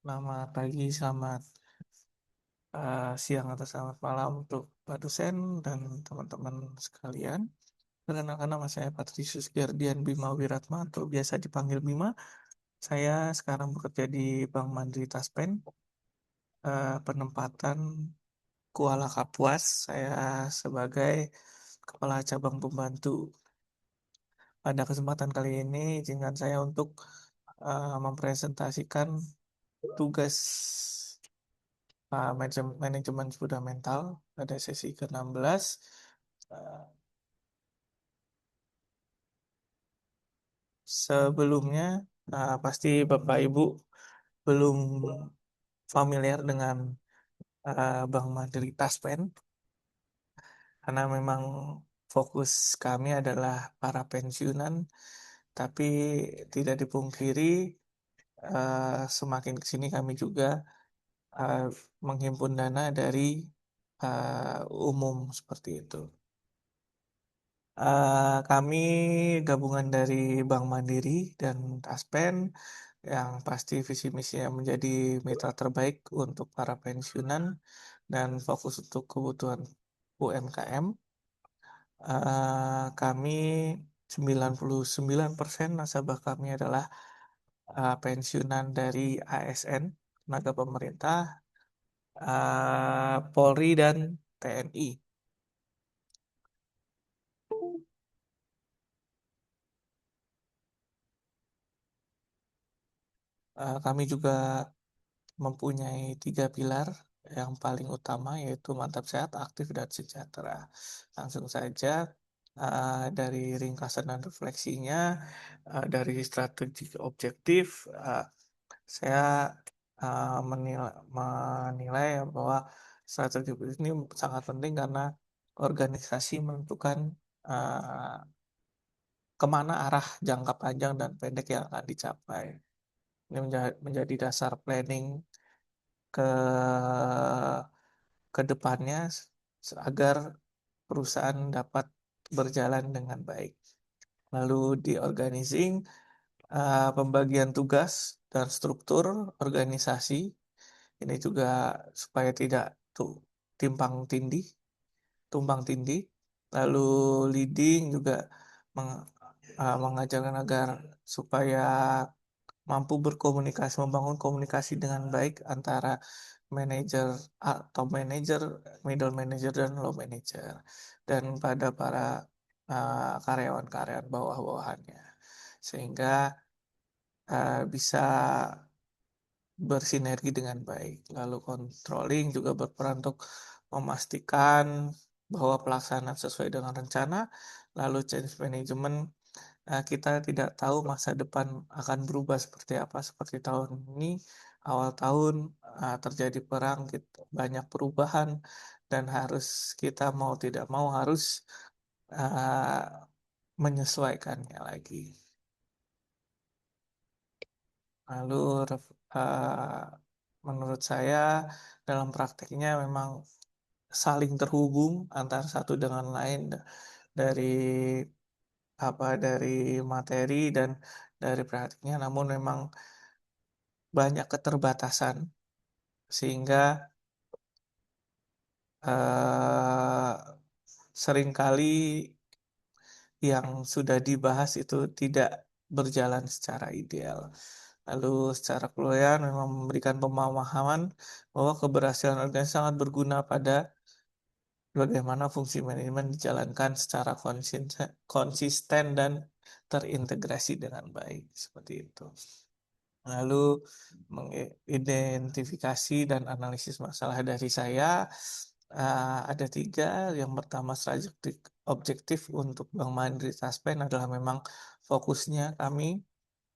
Selamat pagi, selamat siang atau selamat malam untuk Pak dosen dan teman-teman sekalian. Perkenalkan nama saya Patricius Gerdian Bima Wiratma atau biasa dipanggil Bima. Saya sekarang bekerja di Bank Mandiri Taspen, penempatan Kuala Kapuas. Saya sebagai Kepala Cabang Pembantu. Pada kesempatan kali ini, izinkan saya untuk mempresentasikan tugas manajemen fundamental pada sesi ke-16. Eh, Sebelumnya, pasti Bapak Ibu belum familiar dengan Bank Mandiri Taspen, karena memang fokus kami adalah para pensiunan, tapi tidak dipungkiri semakin ke sini kami juga eh, menghimpun dana dari umum seperti itu. Kami gabungan dari Bank Mandiri dan Taspen yang pasti visi misinya menjadi mitra terbaik untuk para pensiunan dan fokus untuk kebutuhan UMKM. Kami 99% nasabah kami adalah pensiunan dari ASN, tenaga pemerintah, Polri dan TNI. Kami juga mempunyai 3 pilar yang paling utama yaitu mantap, sehat, aktif, dan sejahtera. Langsung saja dari ringkasan dan refleksinya, dari strategi objektif, saya menilai bahwa strategi ini sangat penting karena organisasi menentukan uh, kemana arah jangka panjang dan pendek yang akan dicapai. Ini menjadi dasar planning ke ke depannya agar perusahaan dapat berjalan dengan baik. Lalu di organizing, pembagian tugas dan struktur organisasi ini juga supaya tidak timpang tindih, tumpang tindih. Lalu leading juga mengajarkan agar supaya mampu berkomunikasi, membangun komunikasi dengan baik antara manajer atau manajer, middle manager dan low manager, dan pada para karyawan-karyawan bawah-bawahannya, sehingga bisa bersinergi dengan baik. Lalu controlling juga berperan untuk memastikan bahwa pelaksanaan sesuai dengan rencana. Lalu change management, kita tidak tahu masa depan akan berubah seperti apa. Seperti tahun ini, awal tahun terjadi perang, banyak perubahan, dan harus kita mau tidak mau harus uh, menyesuaikannya lagi. Lalu menurut saya dalam prakteknya memang saling terhubung antara satu dengan lain, dari dari materi dan dari praktiknya, namun memang banyak keterbatasan sehingga eh, seringkali yang sudah dibahas itu tidak berjalan secara ideal. Lalu secara keseluruhan memang memberikan pemahaman bahwa keberhasilan organisasi sangat berguna pada bagaimana fungsi manajemen dijalankan secara konsisten dan terintegrasi dengan baik. Seperti itu. Lalu mengidentifikasi dan analisis masalah dari saya ada 3. Yang pertama, strategi objektif untuk Bank Mandiri Taspen adalah memang fokusnya kami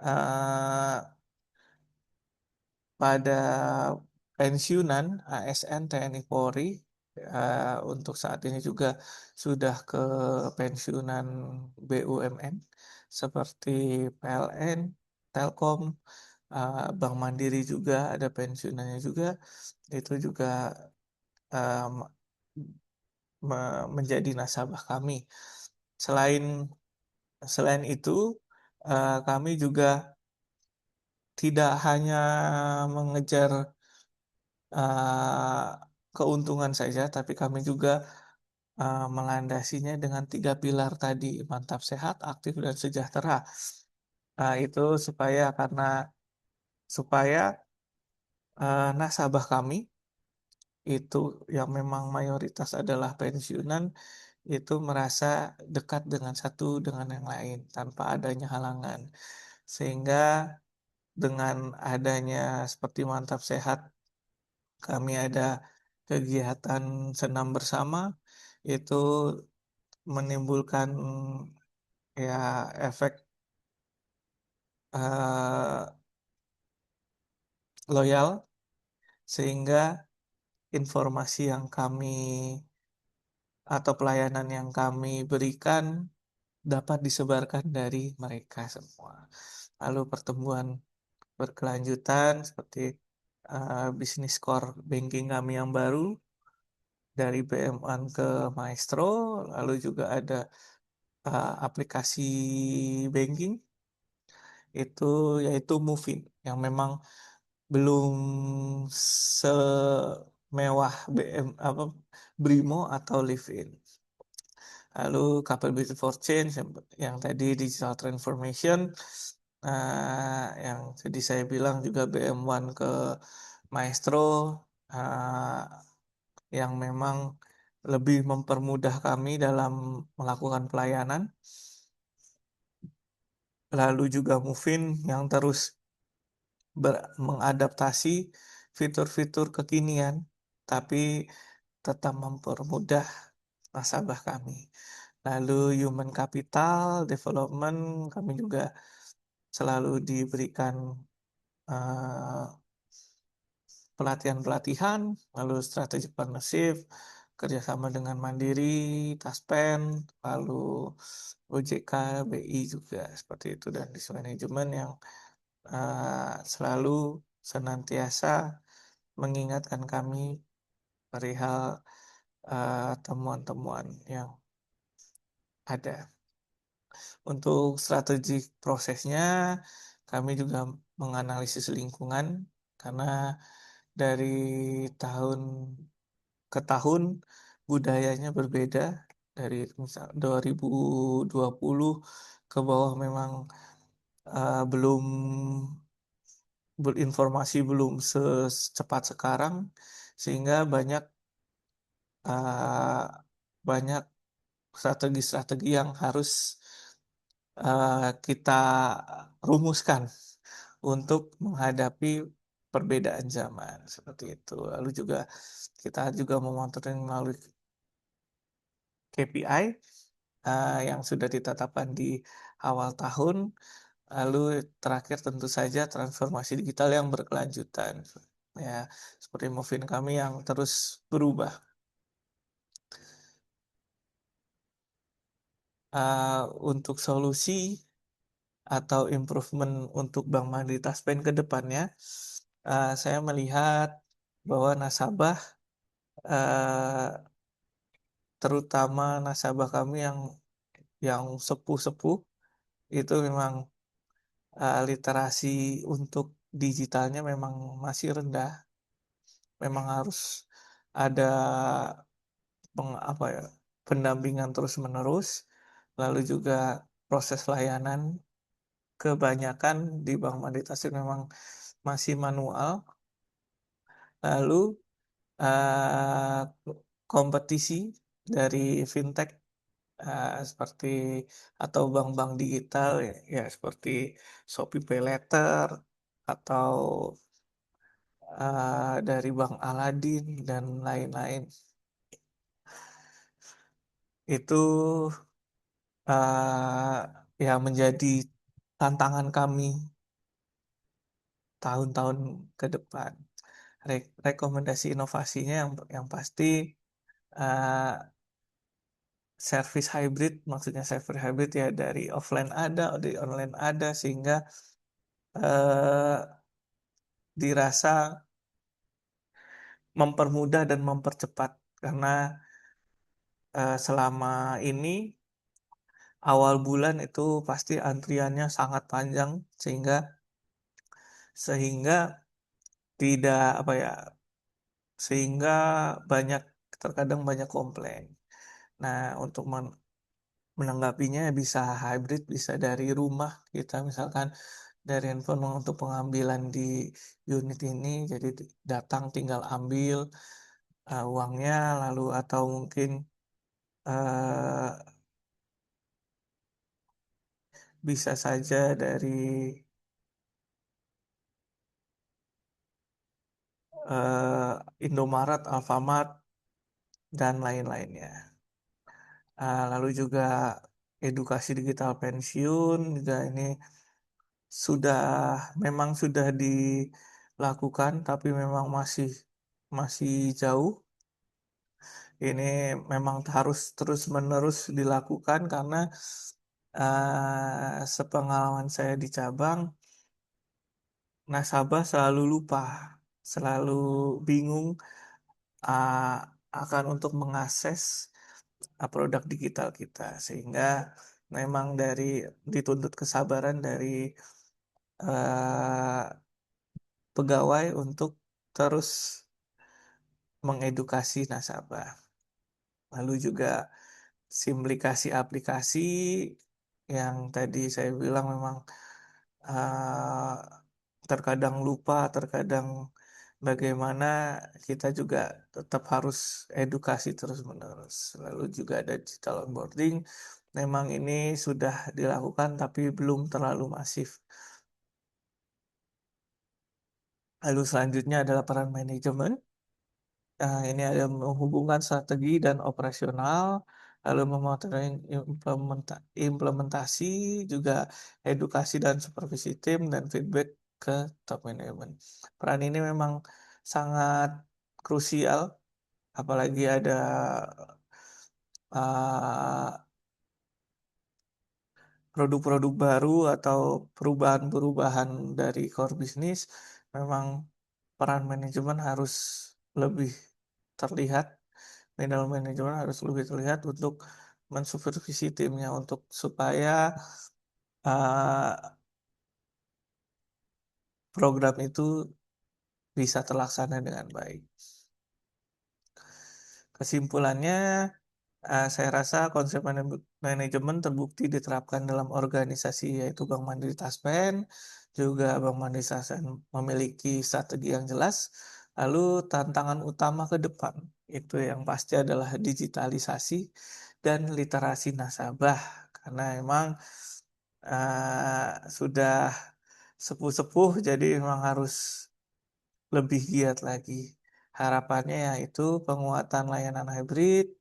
uh, pada pensiunan ASN, TNI, Polri. Untuk saat ini juga sudah ke pensiunan BUMN seperti PLN, Telkom, Bank Mandiri juga ada pensiunannya juga. Itu juga um, menjadi nasabah kami. Selain selain itu, kami juga tidak hanya mengejar, eee, keuntungan saja, tapi kami juga, melandasinya dengan 3 pilar tadi, mantap, sehat, aktif, dan sejahtera. Itu supaya, nasabah kami itu yang memang mayoritas adalah pensiunan, itu merasa dekat dengan satu dengan yang lain tanpa adanya halangan. Sehingga dengan adanya seperti Mantap Sehat, kami ada kegiatan senam bersama, itu menimbulkan ya efek, eee, loyal, sehingga informasi yang kami atau pelayanan yang kami berikan dapat disebarkan dari mereka semua. Lalu pertumbuhan berkelanjutan seperti, bisnis core banking kami yang baru dari BM1 ke Maestro, lalu juga ada, aplikasi banking itu yaitu Movin yang memang belum semewah Brimo atau Livin. Lalu Capability for Change yang tadi digital transformation, yang tadi saya bilang juga BM1 ke Maestro, eee, yang memang lebih mempermudah kami dalam melakukan pelayanan. Lalu juga Muvin yang terus mengadaptasi fitur-fitur kekinian, tapi tetap mempermudah nasabah kami. Lalu human capital development kami juga selalu diberikan, eee, pelatihan-pelatihan, lalu strategic partnership, kerjasama dengan Mandiri, Taspen, lalu OJK, BI juga seperti itu, dan risk management yang, selalu senantiasa mengingatkan kami perihal, temuan-temuan yang ada. Untuk strategi prosesnya, kami juga menganalisis lingkungan, karena dari tahun ke tahun budayanya berbeda. Dari misal 2020 ke bawah memang, belum berinformasi belum secepat sekarang, sehingga eee, banyak strategi-strategi yang harus, kita rumuskan untuk menghadapi perbedaan zaman, seperti itu. Lalu juga kita juga memonitoring melalui KPI, yang sudah ditetapkan di awal tahun. Lalu terakhir tentu saja transformasi digital yang berkelanjutan, ya seperti Movin kami yang terus berubah. Untuk solusi atau improvement untuk Bank Mandiri Taspen ke depannya, saya melihat bahwa nasabah, eee, terutama nasabah kami yang sepuh-sepuh, itu memang, literasi untuk digitalnya memang masih rendah. Memang harus ada pendampingan terus-menerus, lalu juga proses layanan kebanyakan di Bank Mandiri Taspen memang masih manual. Lalu, eee, kompetisi dari fintech, seperti atau bank-bank digital ya seperti Shopee PayLater atau, dari Bank Aladin dan lain-lain. Itu, yang menjadi tantangan kami tahun-tahun ke depan. Rekomendasi inovasinya yang pasti, eee service hybrid, maksudnya service hybrid ya dari offline ada, dari online ada, sehingga, eee, dirasa mempermudah dan mempercepat. Karena, selama ini awal bulan itu pasti antriannya sangat panjang, sehingga sehingga tidak apa ya, sehingga banyak terkadang banyak komplain. Nah, untuk menanggapinya bisa hybrid, bisa dari rumah kita misalkan dari handphone untuk pengambilan di unit ini, jadi datang tinggal ambil uangnya lalu atau mungkin eh, bisa saja dari Indomaret, Alfamart dan lain-lainnya. Lalu juga edukasi digital pensiun juga ini sudah memang sudah dilakukan tapi memang masih masih jauh. Ini memang harus terus-menerus dilakukan karena sepengalaman saya di cabang, nasabah selalu lupa, selalu bingung uh, akan untuk mengakses produk digital kita, sehingga memang dituntut kesabaran dari uh, pegawai untuk terus mengedukasi nasabah. Lalu juga simplikasi aplikasi yang tadi saya bilang memang uh, terkadang lupa, terkadang bagaimana kita juga tetap harus edukasi terus-menerus. Lalu juga ada digital onboarding, memang ini sudah dilakukan tapi belum terlalu masif. Lalu selanjutnya adalah peran manajemen. Ini ada menghubungkan strategi dan operasional, lalu memonitoring implementasi, juga edukasi dan supervisi tim, dan feedback ke top management. Peran ini memang sangat krusial, apalagi ada uh, produk-produk baru atau perubahan-perubahan dari core business, memang peran manajemen harus lebih terlihat, middle manajemen harus lebih terlihat untuk mensupervisi timnya untuk supaya uh, program itu bisa terlaksana dengan baik. Kesimpulannya, saya rasa konsep manajemen terbukti diterapkan dalam organisasi yaitu Bank Mandiri Taspen, juga Bank Mandiri Taspen memiliki strategi yang jelas. Lalu tantangan utama ke depan itu yang pasti adalah digitalisasi dan literasi nasabah, karena memang sudah sepuh-sepuh jadi memang harus lebih giat lagi. Harapannya yaitu penguatan layanan hybrid,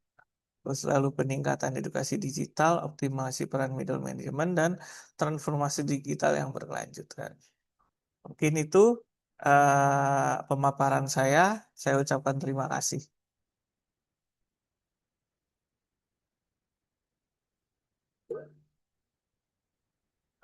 terus lalu peningkatan edukasi digital, optimasi peran middle management, dan transformasi digital yang berkelanjutan. Mungkin itu pemaparan saya. Saya ucapkan terima kasih.